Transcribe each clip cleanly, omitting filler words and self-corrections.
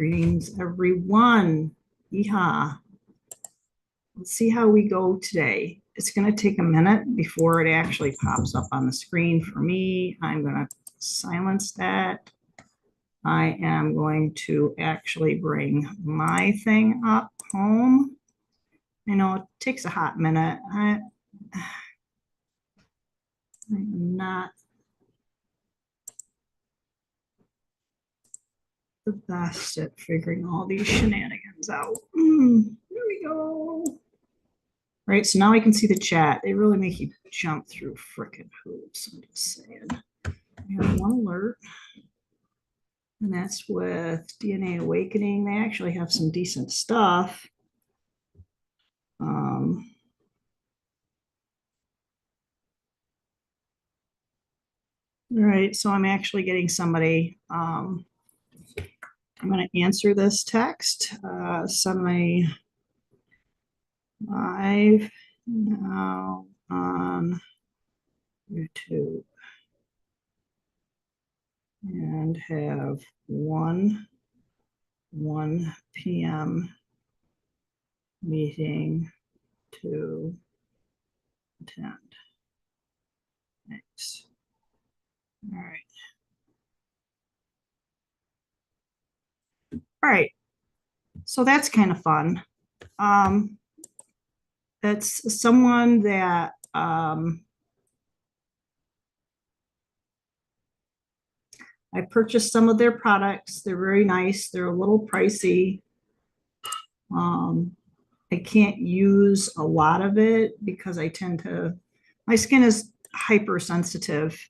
Greetings, everyone. Yeehaw. Let's see how we go today. It's going to take a minute before it actually pops up on the screen for me. I'm going to silence that. I am going to actually bring my thing up home. I know it takes a hot minute. I'm not the best at figuring all these shenanigans out. There we go. Right, so now I can see the chat. They really make you jump through frickin' hoops. I'm just saying. I have one alert, and that's with DNA Awakening. They actually have some decent stuff. All right, so I'm actually getting somebody. I'm going to answer this text. Send my live now on YouTube and have 1 p.m. meeting to attend. Thanks. All right. All right. So that's kind of fun. That's someone that I purchased some of their products. They're very nice. They're a little pricey. I can't use a lot of it because I tend to, my skin is hypersensitive.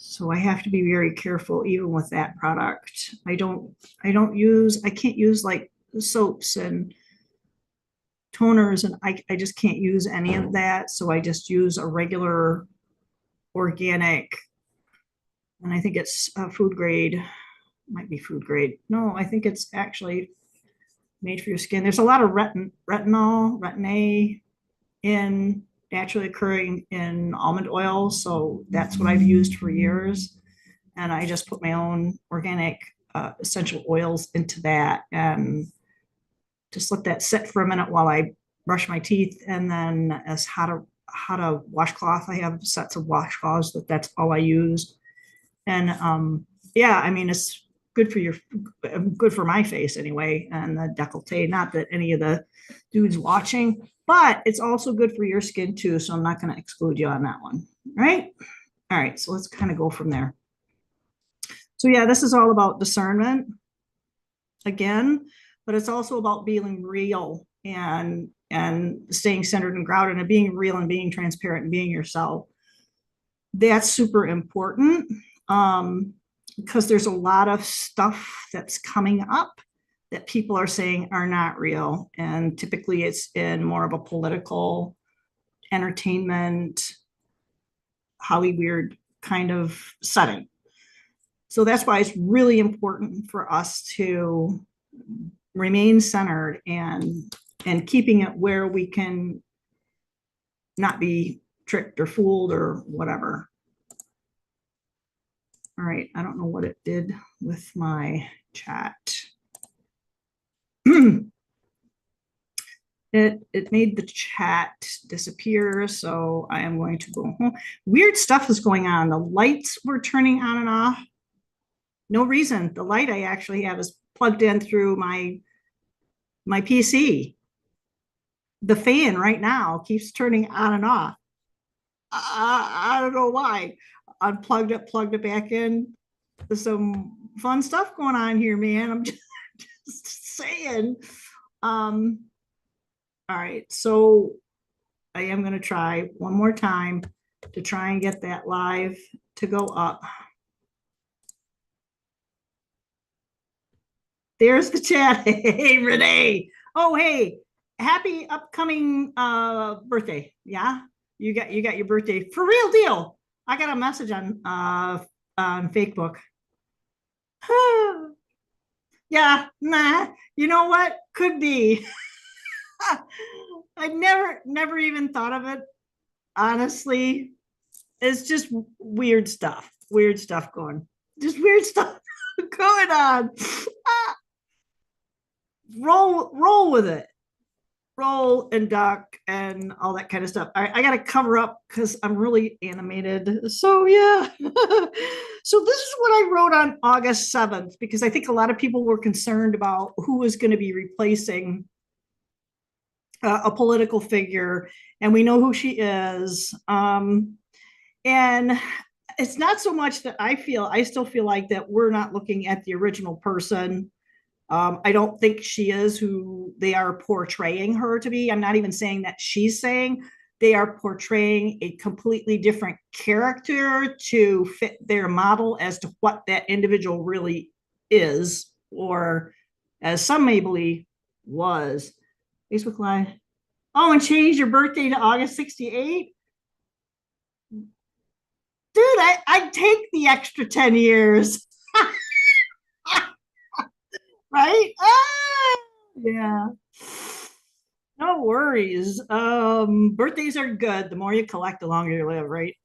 So I have to be very careful even with that product. I can't use like soaps and toners, and I just can't use any of that. So I just use a regular organic, and I think it's food grade, might be food grade. No, I think it's actually made for your skin. There's a lot of retin-A in naturally occurring in almond oil. So that's what I've used for years. And I just put my own organic essential oils into that and just let that sit for a minute while I brush my teeth. And then as hot a washcloth, I have sets of washcloths that's all I use. And yeah, I mean, it's good for my face anyway, and the décolleté. Not that any of the dudes watching, but it's also good for your skin too. So I'm not going to exclude you on that one, right? All right, so let's kind of go from there. So yeah, this is all about discernment again, but it's also about being real and staying centered and grounded and being real and being transparent and being yourself. That's super important. Because there's a lot of stuff that's coming up that people are saying are not real. And typically it's in more of a political, entertainment, Hollywood kind of setting. So that's why it's really important for us to remain centered and keeping it where we can not be tricked or fooled or whatever. All right, I don't know what it did with my chat. It made the chat disappear, so I am going to go home. Weird stuff is going on. The lights were turning on and off. No reason. The light I actually have is plugged in through my PC. The fan right now keeps turning on and off. I don't know why. Unplugged it, plugged it back in. There's some fun stuff going on here, man. I'm just saying. All right, so I am going to try one more time to try and get that live to go up. There's the chat. Hey, Renee. Oh, hey, happy upcoming birthday. Yeah, you got your birthday for real deal. I got a message on Facebook. Yeah, nah, you know what? Could be. I never even thought of it. Honestly, it's just weird stuff going. Just weird stuff. going on? Ah, roll with it. Roll and duck and all that kind of stuff. I got to cover up because I'm really animated. So yeah. So this is what I wrote on August 7th because I think a lot of people were concerned about who was going to be replacing a political figure, and we know who she is. And it's not so much that I still feel like that we're not looking at the original person. I don't think she is who they are portraying her to be. I'm not even saying that she's saying. They are portraying a completely different character to fit their model as to what that individual really is, or as some may believe, was. Facebook Live. Oh, and change your birthday to August 68? Dude, I'd take the extra 10 years. Right? Ah, yeah. No worries. Birthdays are good. The more you collect, the longer you live, right?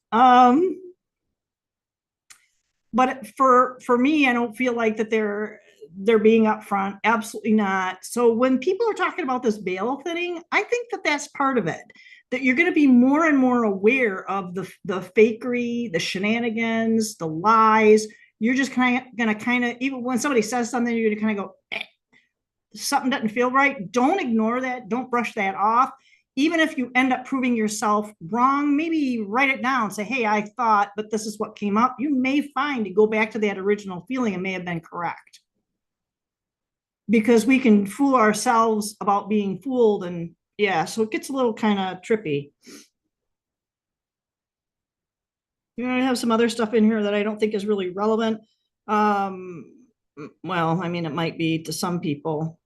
But for me, I don't feel like that they're being upfront. Absolutely not. So when people are talking about this bail thinning, I think that that's part of it. That you're going to be more and more aware of the fakery, the shenanigans, the lies. You're just going to kind of, even when somebody says something, you're going to kind of go, something doesn't feel right. Don't ignore that. Don't brush that off. Even if you end up proving yourself wrong, maybe write it down. Say, hey, I thought, but this is what came up. You may find to go back to that original feeling and may have been correct. Because we can fool ourselves about being fooled. And yeah, so it gets a little kind of trippy. You know, I have some other stuff in here that I don't think is really relevant. Well, I mean, it might be to some people.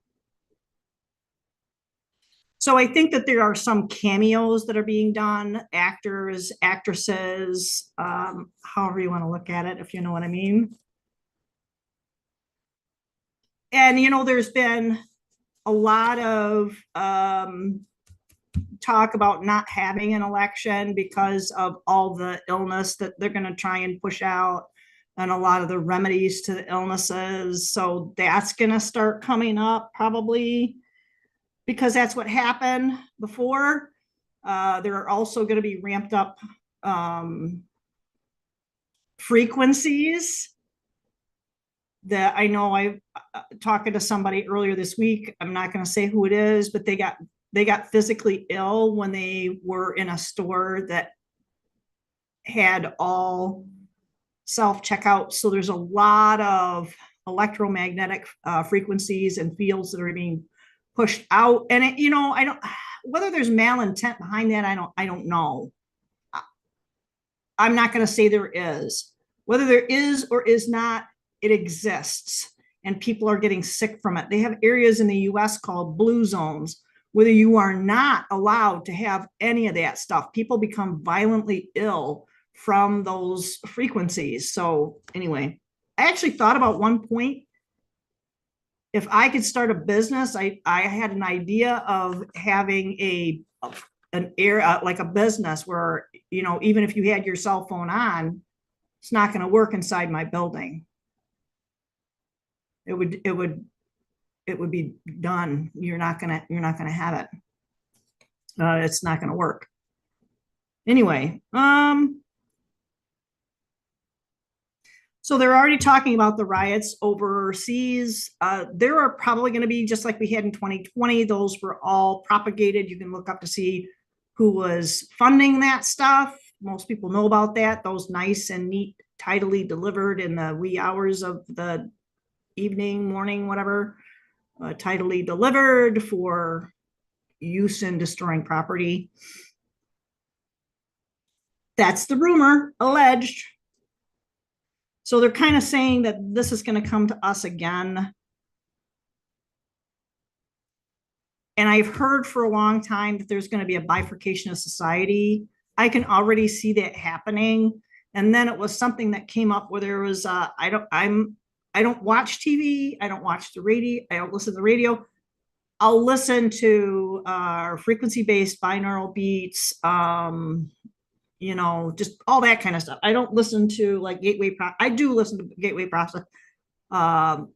So I think that there are some cameos that are being done, actors, actresses, however you want to look at it, if you know what I mean. And, you know, there's been a lot of talk about not having an election because of all the illness that they're going to try and push out and a lot of the remedies to the illnesses. So that's going to start coming up probably because that's what happened before. There are also going to be ramped up frequencies that I know. I talking to somebody earlier this week. I'm not going to say who it is, but they got physically ill when they were in a store that had all self checkout. So there's a lot of electromagnetic frequencies and fields that are being pushed out. And it, you know, I don't, whether there's malintent behind that, I don't know. I'm not going to say there is. Whether there is or is not, it exists, and people are getting sick from it. They have areas in the U.S. called blue zones, where you are not allowed to have any of that stuff. People become violently ill from those frequencies. So anyway, I actually thought about one point, if I could start a business, I had an idea of having an area like a business where, you know, even if you had your cell phone on, it's not going to work inside my building. It would be done. You're not gonna have it. It's not gonna work. Anyway, so they're already talking about the riots overseas. There are probably going to be, just like we had in 2020, those were all propagated. You can look up to see who was funding that stuff. Most people know about that. Those nice and neat, tidily delivered in the wee hours of the evening, morning, whatever, tidily delivered for use in destroying property. That's the rumor, alleged. So they're kind of saying that this is going to come to us again. And I've heard for a long time that there's going to be a bifurcation of society. I can already see that happening. And then it was something that came up where there was, I don't watch TV. I don't watch the radio. I don't listen to the radio. I'll listen to frequency-based binaural beats, you know, just all that kind of stuff. I don't listen to like Gateway. I do listen to Gateway Process. But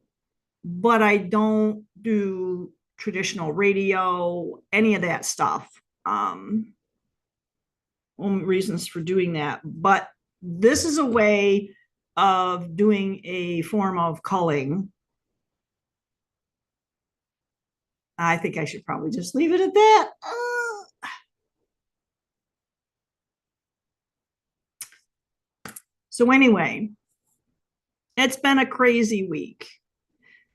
I don't do traditional radio, any of that stuff. Only reasons for doing that. But this is a way of doing a form of culling. I think I should probably just leave it at that. So anyway, it's been a crazy week,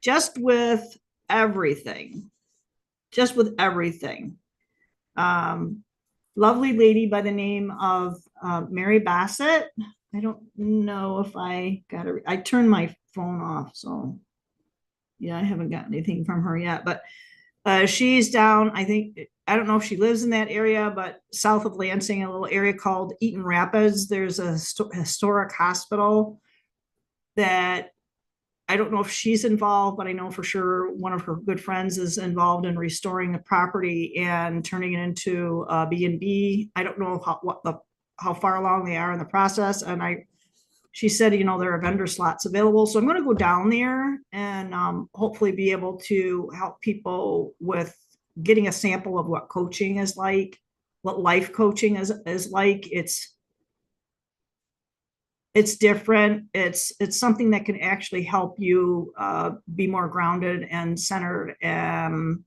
just with everything, just with everything. Lovely lady by the name of Mary Bassett. I don't know if I got it. I turned my phone off, so yeah, I haven't gotten anything from her yet. But she's down, I think, I don't know if she lives in that area, but south of Lansing, a little area called Eaton Rapids. There's a historic hospital that I don't know if she's involved, but I know for sure one of her good friends is involved in restoring the property and turning it into a B&B. I don't know how far along they are in the process. And she said, there are vendor slots available. So I'm going to go down there and hopefully be able to help people with getting a sample of what coaching is like, what life coaching is like. It's different. It's something that can actually help you be more grounded and centered, and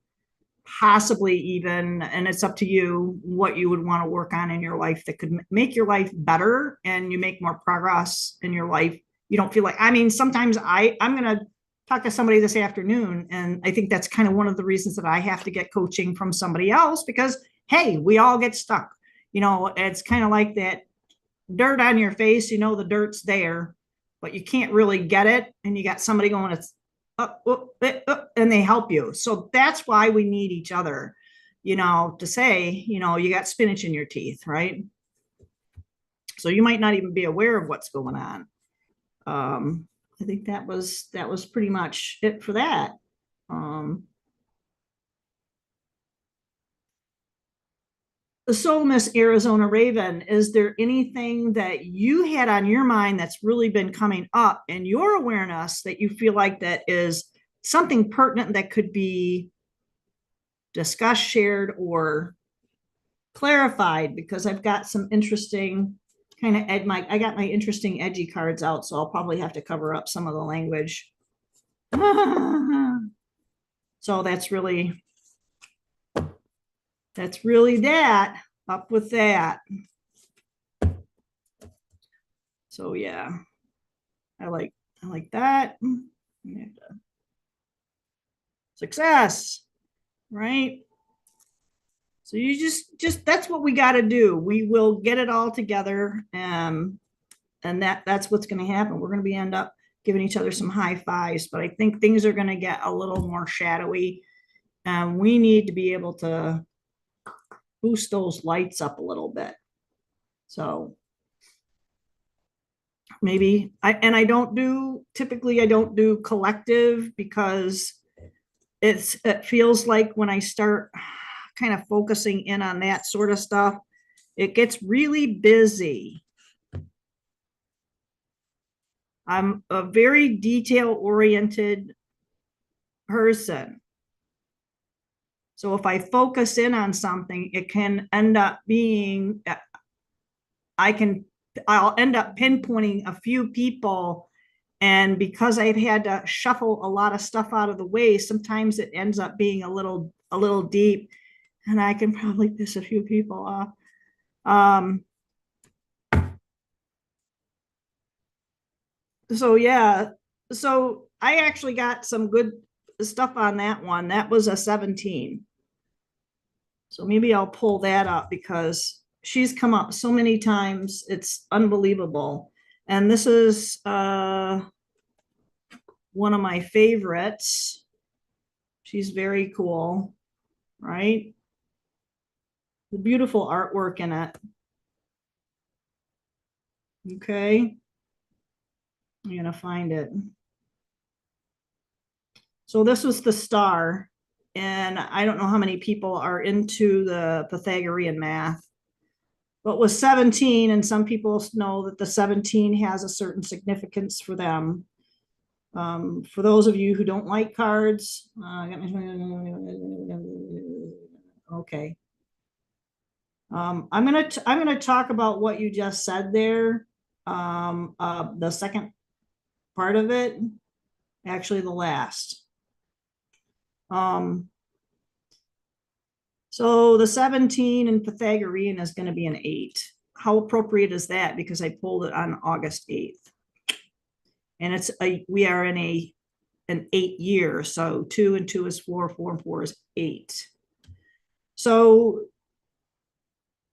possibly even, and it's up to you, what you would want to work on in your life that could make your life better and you make more progress in your life. You don't feel like, sometimes I'm going to talk to somebody this afternoon, and I think that's kind of one of the reasons that I have to get coaching from somebody else, because, hey, we all get stuck. It's kind of like that dirt on your face, the dirt's there, but you can't really get it. And you got somebody going, it's up, and they help you. So that's why we need each other, to say, you got spinach in your teeth, right? So you might not even be aware of what's going on. I think that was pretty much it for that. So, Miss Arizona Raven, is there anything that you had on your mind that's really been coming up in your awareness that you feel like that is something pertinent that could be discussed, shared, or clarified? Because I've got some interesting kind of I got my interesting edgy cards out, so I'll probably have to cover up some of the language. So that's really that. Up with that. So yeah, I like that. Success, right? So you just that's what we got to do. We will get it all together, and that's what's going to happen. We're going to end up giving each other some high fives, but I think things are going to get a little more shadowy, and we need to be able to boost those lights up a little bit. So maybe typically I don't do collective, because it feels like when I start kind of focusing in on that sort of stuff, it gets really busy. I'm a very detail oriented person. So if I focus in on something, it can end up being, I'll end up pinpointing a few people. And because I've had to shuffle a lot of stuff out of the way, sometimes it ends up being a little deep, and I can probably piss a few people off. So yeah, so I actually got some good stuff on that one. That was a 17. So maybe I'll pull that up, because she's come up so many times. It's unbelievable. And this is one of my favorites. She's very cool, right? The beautiful artwork in it. Okay. I'm going to find it. So this was the star. And I don't know how many people are into the Pythagorean math, but with 17, and some people know that the 17 has a certain significance for them. For those of you who don't like cards, okay. I'm gonna talk about what you just said there. The second part of it, actually the last. So the 17 in Pythagorean is going to be an 8. How appropriate is that? Because I pulled it on August 8th. And we are in an 8 year. So 2 and 2 is 4, 4 and 4 is 8. So,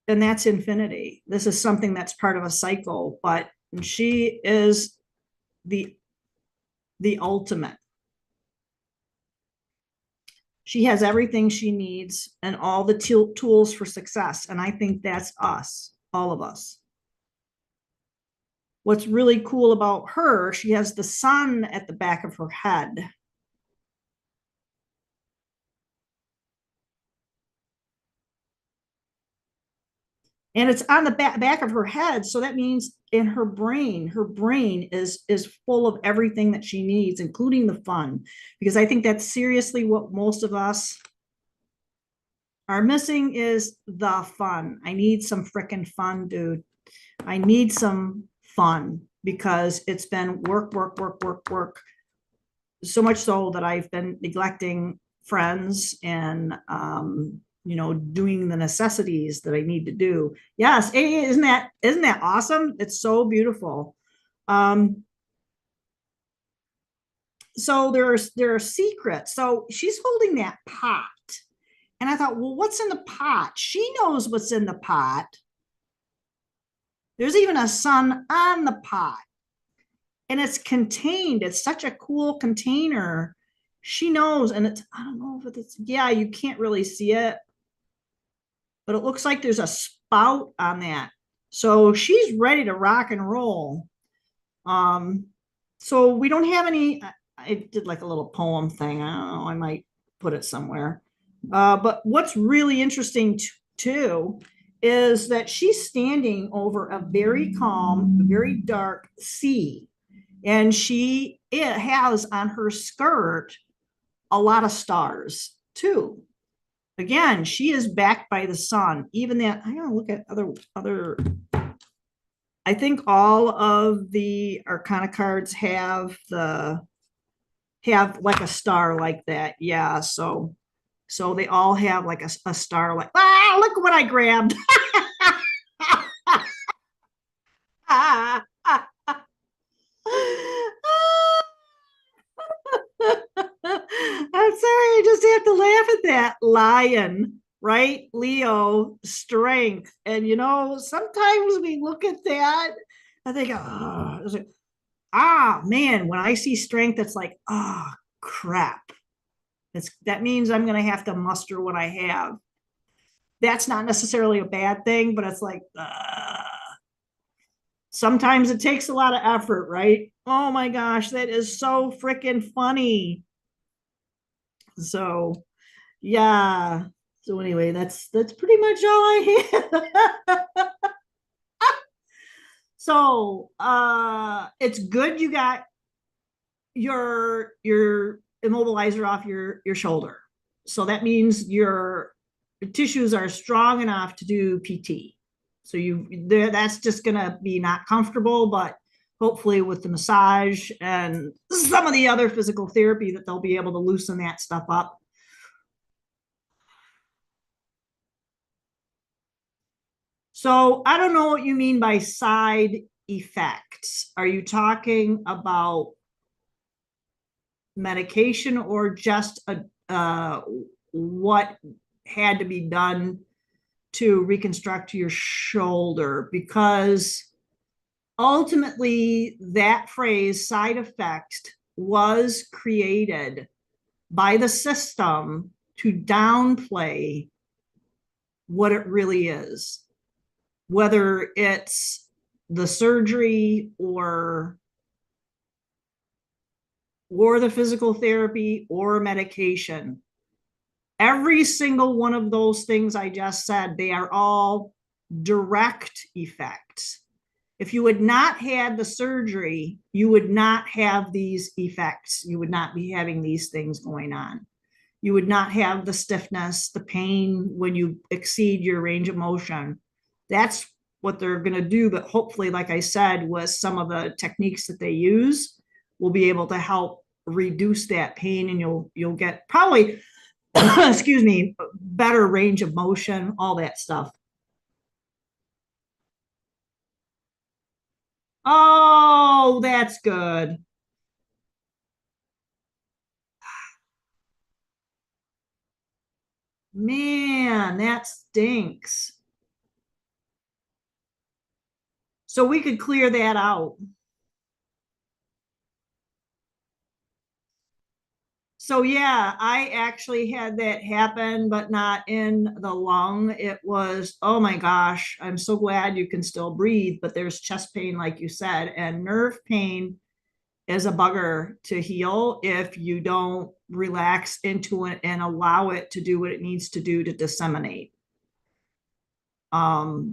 and that's infinity. This is something that's part of a cycle, but she is the ultimate. She has everything she needs and all the tools for success. And I think that's us, all of us. What's really cool about her, she has the sun at the back of her head. And it's on the back of her head. So that means in her brain is full of everything that she needs, including the fun. Because I think that's seriously what most of us are missing is the fun. I need some freaking fun, dude. I need some fun because it's been work. So much so that I've been neglecting friends and, doing the necessities that I need to do. Yes. Isn't that awesome? It's so beautiful. So there are secrets. So she's holding that pot. And I thought, well, what's in the pot? She knows what's in the pot. There's even a sun on the pot. And it's contained. It's such a cool container. She knows, and I don't know if it's, yeah, you can't really see it, but it looks like there's a spout on that. So she's ready to rock and roll. So we don't have any, I did like a little poem thing. I don't know, I might put it somewhere. But what's really interesting too is that she's standing over a very calm, very dark sea. And it has on her skirt a lot of stars too. Again, she is backed by the sun. Even that, I'm gonna look at other. I think all of the Arcana cards have like a star like that. Yeah, so they all have like a star like. Ah, look what I grabbed. I'm sorry, I just have to laugh at that. Lion, right? Leo, strength. And sometimes we look at that, I think, man, when I see strength, it's like, crap. That means I'm going to have to muster what I have. That's not necessarily a bad thing, but it's like, sometimes it takes a lot of effort, right? Oh my gosh, that is so freaking funny. So, yeah. So anyway, that's pretty much all I have. So, it's good you got your immobilizer off your shoulder. So that means your tissues are strong enough to do PT. So that's just going to be not comfortable, but hopefully with the massage and some of the other physical therapy that they'll be able to loosen that stuff up. So I don't know what you mean by side effects. Are you talking about medication or just what had to be done to reconstruct your shoulder? Because ultimately that phrase side effects was created by the system to downplay what it really is, whether it's the surgery or the physical therapy or medication. Every single one of those things I just said, they are all direct effects. If you would not had the surgery, you would not have these effects. You would not be having these things going on. You would not have the stiffness, the pain when you exceed your range of motion. That's what they're going to do. But hopefully, like I said, with some of the techniques that they use, we'll be able to help reduce that pain, and you'll get probably, excuse me, better range of motion, all that stuff. Oh, that's good. Man, that stinks. So we could clear that out. So yeah, I actually had that happen, but not in the lung. It was, oh my gosh, I'm so glad you can still breathe, but there's chest pain, like you said, and nerve pain is a bugger to heal if you don't relax into it and allow it to do what it needs to do to disseminate. I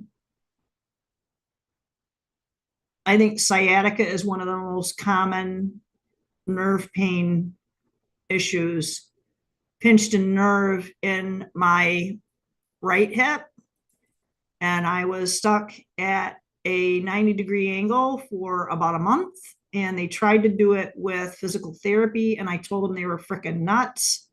think sciatica is one of the most common nerve pain issues. Pinched a nerve in my right hip, and I was stuck at a 90-degree angle for about a month. And they tried to do it with physical therapy, and I told them they were freaking nuts.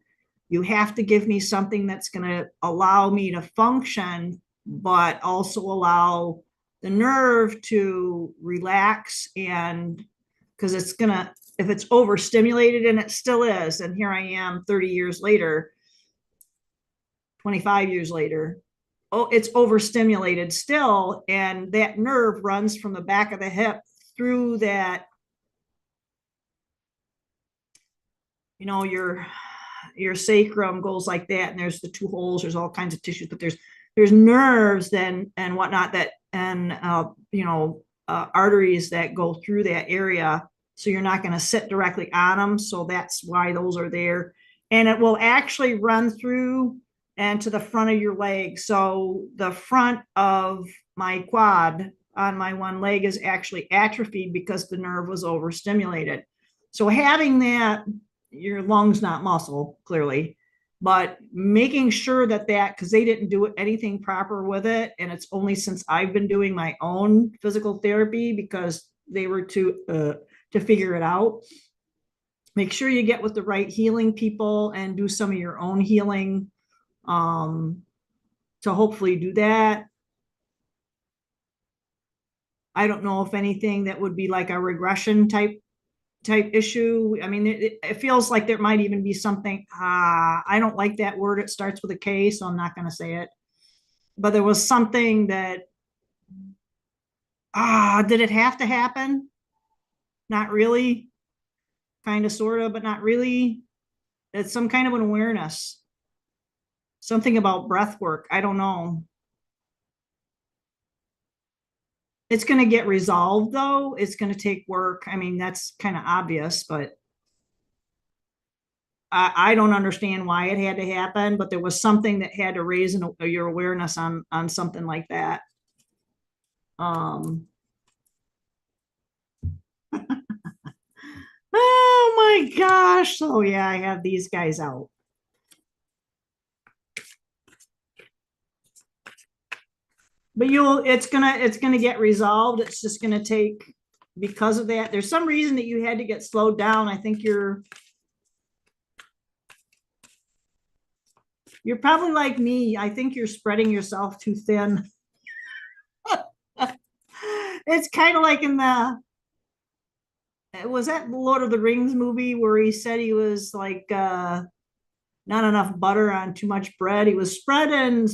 You have to give me something that's going to allow me to function, but also allow the nerve to relax. And because it's going to, if it's overstimulated, and it still is, and here I am 30 years later, 25 years later, oh, it's overstimulated still. And that nerve runs from the back of the hip through that, you know, your sacrum goes like that, and there's the two holes, there's all kinds of tissues, but there's nerves then and whatnot that, and arteries that go through that area, so you're not going to sit directly on them. So that's why those are there, and it will actually run through and to the front of your leg. So the front of my quad on my one leg is actually atrophied because the nerve was overstimulated. So having that, your lungs, not muscle, clearly, but making sure that because they didn't do anything proper with it. And it's only since I've been doing my own physical therapy because they were to figure it out. Make sure you get with the right healing people and do some of your own healing to hopefully do that. I don't know if anything that would be like a regression type issue. I mean, it feels like there might even be something, I don't like that word. It starts with a K, so I'm not going to say it. But there was something that, did it have to happen? Not really. Kind of, sort of, but not really. It's some kind of an awareness. Something about breath work. I don't know. It's going to get resolved, though. It's going to take work. I mean, that's kind of obvious, but I don't understand why it had to happen, but there was something that had to raise your awareness on something like that. Oh my gosh. So yeah, I have these guys out. But it's gonna get resolved. It's just gonna take, because of that. There's some reason that you had to get slowed down. I think you're probably like me. I think you're spreading yourself too thin. It's kind of like in was that Lord of the Rings movie where he said he was like not enough butter on too much bread. He was spreading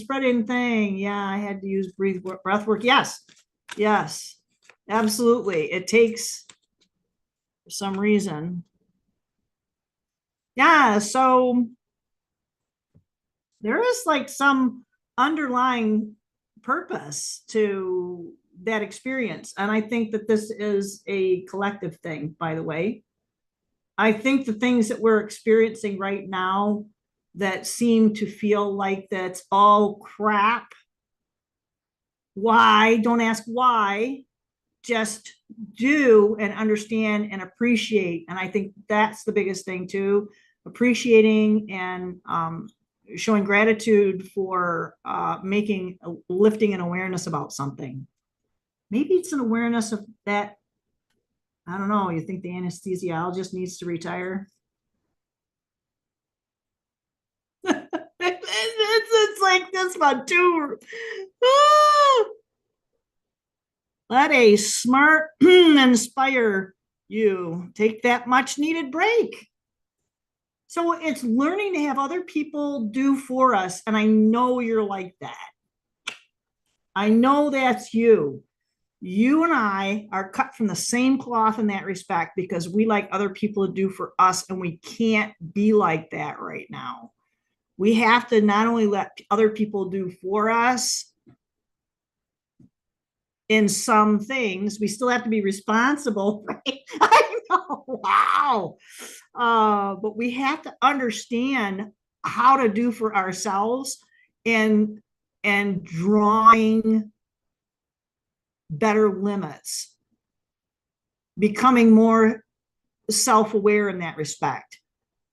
thing. Yeah, I had to use breath work. Yes, absolutely. It takes, for some reason. Yeah, so there is like some underlying purpose to that experience. And I think that this is a collective thing, by the way. I think the things that we're experiencing right now that seem to feel like that's all crap. Why? Don't ask why. just do and understand and appreciate. And I think that's the biggest thing too, appreciating and showing gratitude for lifting an awareness about something. Maybe it's an awareness of that. I don't know. You think the anesthesiologist needs to retire? It's like this one too. Let a smart inspire you. Take that much needed break. So it's learning to have other people do for us. And I know you're like that. I know that's you. You and I are cut from the same cloth in that respect because we like other people to do for us, and we can't be like that right now. We have to not only let other people do for us in some things, we still have to be responsible, right? I know, wow. But we have to understand how to do for ourselves and drawing better limits, becoming more self-aware in that respect.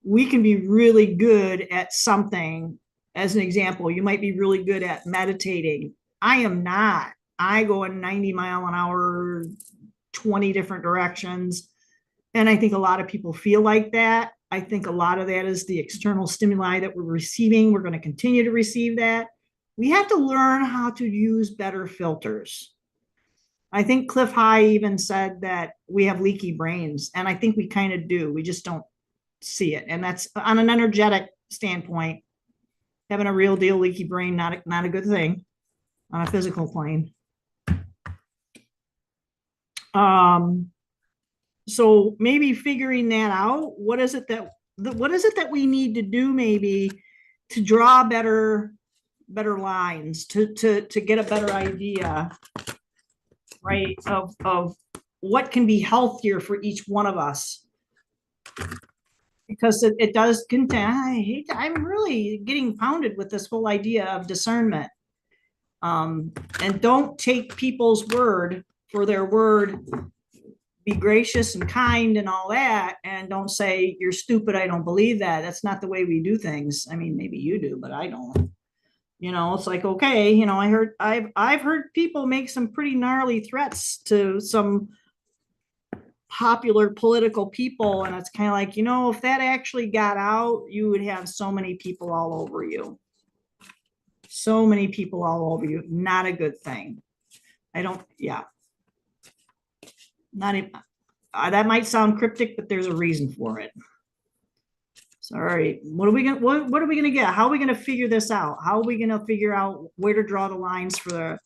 We can be really good at something. As an example, you might be really good at meditating. I am not. I go in 90 mile an hour, 20 different directions. And I think a lot of people feel like that. I think a lot of that is the external stimuli that we're receiving. We're going to continue to receive that. We have to learn how to use better filters. I think Cliff High even said that we have leaky brains, and I think we kind of do. We just don't see it. And that's on an energetic standpoint. Having a real deal leaky brain, not a good thing on a physical plane. So maybe figuring that out. What is it that we need to do maybe to draw better lines, to get a better idea, right, of what can be healthier for each one of us, because it does contain. I'm really getting pounded with this whole idea of discernment, and don't take people's word for their word. Be gracious and kind and all that, and don't say you're stupid, I don't believe that. That's not the way we do things. I mean, maybe you do, but I don't. It's like, okay, I've heard people make some pretty gnarly threats to some popular political people, and it's kind of like, if that actually got out, you would have so many people all over you. So many people all over you. Not a good thing. Not even, that might sound cryptic, but there's a reason for it. So, all right, what are we gonna get? How are we gonna figure this out? How are we gonna figure out where to draw the lines for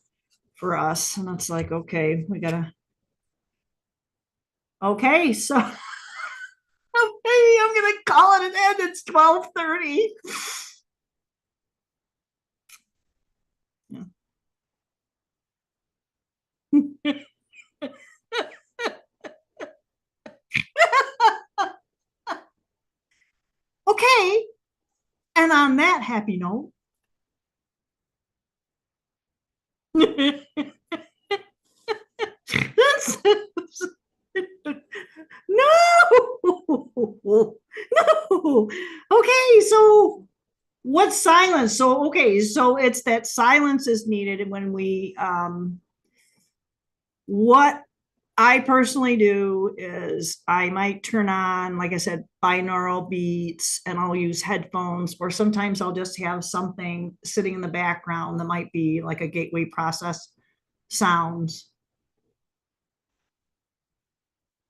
us? And it's like, okay, we gotta. Okay, so maybe I'm gonna call it an end. It's 12:30. Okay, and on that happy note, no, no. Okay, so what's silence? So okay, so it's that silence is needed when we what I personally do is I might turn on, like I said, binaural beats, and I'll use headphones, or sometimes I'll just have something sitting in the background that might be like a gateway process sounds.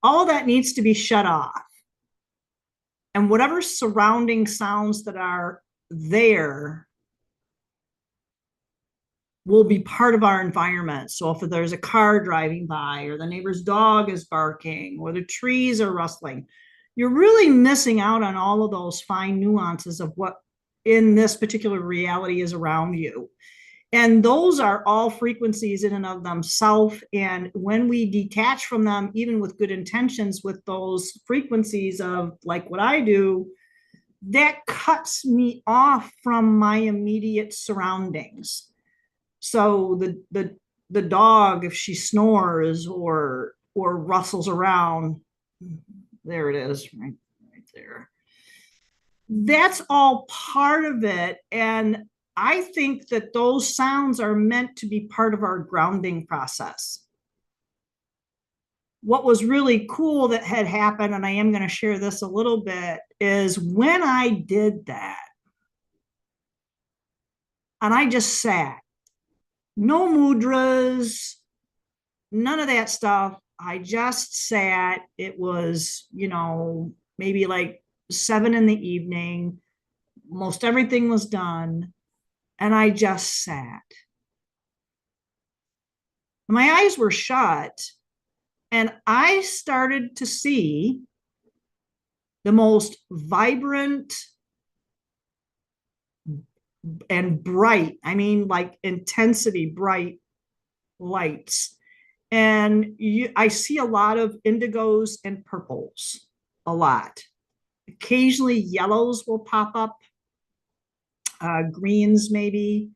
All of that needs to be shut off. And whatever surrounding sounds that are there will be part of our environment. So if there's a car driving by, or the neighbor's dog is barking, or the trees are rustling, you're really missing out on all of those fine nuances of what in this particular reality is around you. And those are all frequencies in and of themselves. And when we detach from them, even with good intentions, with those frequencies of like what I do, that cuts me off from my immediate surroundings. So the dog if she snores or rustles around. There it is, right there. That's all part of it. And I think that those sounds are meant to be part of our grounding process. What was really cool that had happened, and I am going to share this a little bit, is when I did that, and I just sat, no mudras, none of that stuff. I just sat. It was, maybe like 7 in the evening. Most everything was done. And I just sat. My eyes were shut. And I started to see the most vibrant and bright, I mean, like intensity, bright lights. And I see a lot of indigos and purples, a lot. Occasionally yellows will pop up, greens maybe,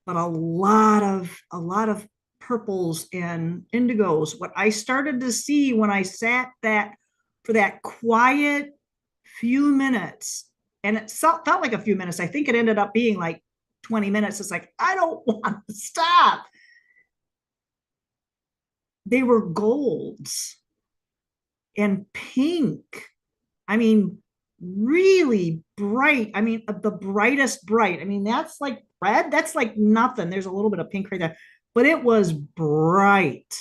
but a lot of purples and indigos. What I started to see when I sat for that quiet few minutes, and it felt like a few minutes. I think it ended up being like 20 minutes. It's like, I don't want to stop. They were golds and pink. I mean, really bright. I mean, the brightest bright. I mean, that's like red. That's like nothing. There's a little bit of pink right there, but it was bright.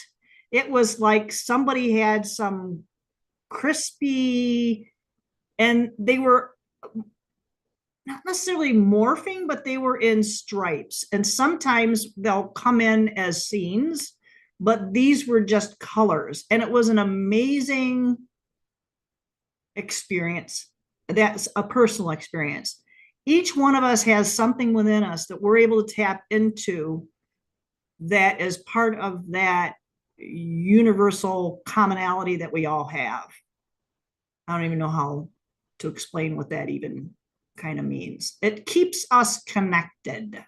It was like somebody had some crispy, and they were not necessarily morphing, but they were in stripes. And sometimes they'll come in as scenes, but these were just colors. And it was an amazing experience. That's a personal experience. Each one of us has something within us that we're able to tap into that is part of that universal commonality that we all have. I don't even know how to explain what that even kind of means. It keeps us connected.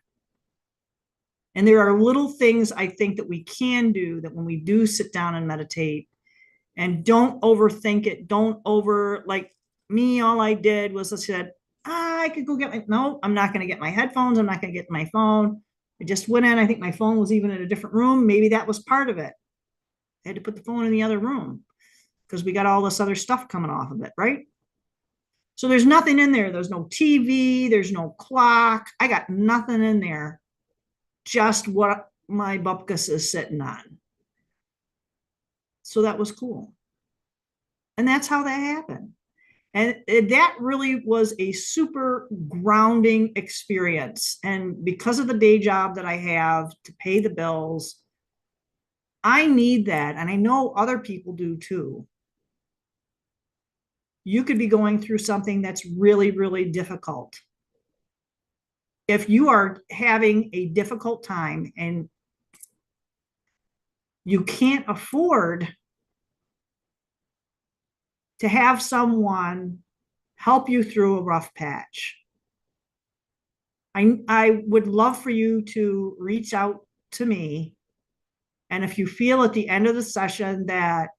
And there are little things I think that we can do that when we do sit down and meditate, and don't overthink it. Don't like me, all I did was I said, I could go get no, I'm not going to get my headphones. I'm not going to get my phone. I just went in. I think my phone was even in a different room. Maybe that was part of it. I had to put the phone in the other room because we got all this other stuff coming off of it, right? So there's nothing in there. There's no TV. There's no clock. I got nothing in there. Just what my bupkis is sitting on. So that was cool. And that's how that happened. And that really was a super grounding experience. And because of the day job that I have to pay the bills, I need that. And I know other people do too. You could be going through something that's really, really difficult. If you are having a difficult time and you can't afford to have someone help you through a rough patch, I would love for you to reach out to me. And if you feel at the end of the session that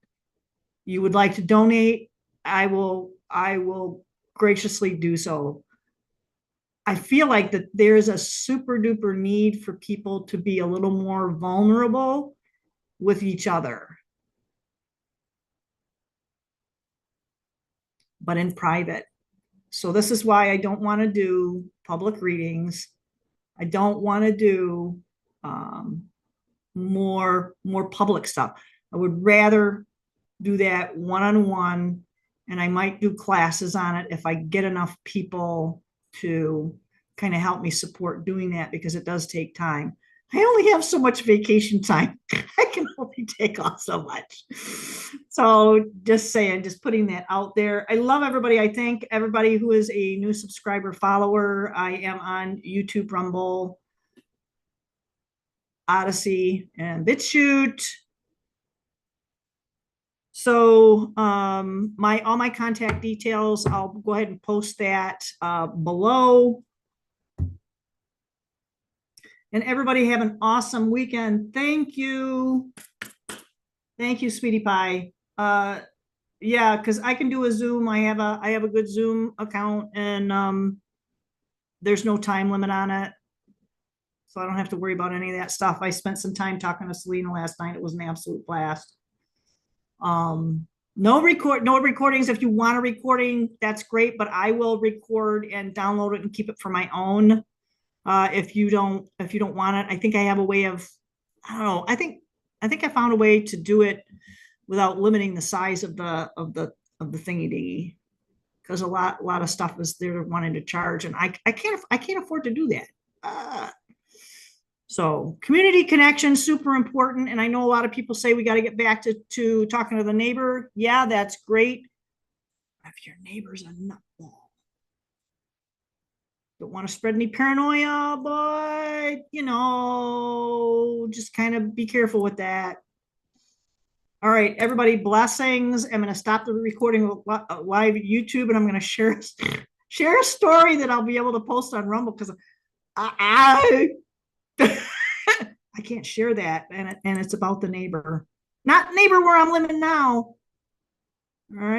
you would like to donate, I will graciously do so. I feel like that there's a super duper need for people to be a little more vulnerable with each other, but in private. So this is why I don't want to do public readings. I don't want to do more public stuff. I would rather do that one-on-one, and I might do classes on it if I get enough people to kind of help me support doing that, because it does take time. I only have so much vacation time. I can only take off so much. So just saying, just putting that out there. I love everybody. I thank everybody who is a new subscriber, follower. I am on YouTube, Rumble, Odyssey, and BitChute. So all my contact details, I'll go ahead and post that below. And everybody have an awesome weekend. Thank you. Thank you, sweetie pie. Yeah, because I can do a Zoom. I have a good Zoom account, and there's no time limit on it. So I don't have to worry about any of that stuff. I spent some time talking to Selena last night. It was an absolute blast. No recordings. If you want a recording, that's great, but I will record and download it and keep it for my own. If you don't want it, I think I have a way of, I don't know. I think I found a way to do it without limiting the size of the thingy dingy, because a lot of stuff is there wanting to charge, and I can't afford to do that. So community connection, super important. And I know a lot of people say we got to get back to talking to the neighbor. Yeah, that's great. If your neighbor's a nutball, don't want to spread any paranoia, but just kind of be careful with that. All right, everybody, blessings. I'm going to stop the recording live YouTube, and I'm going to share a story that I'll be able to post on Rumble, because I can't share that, and it's about the neighbor, not neighbor where I'm living now. All right.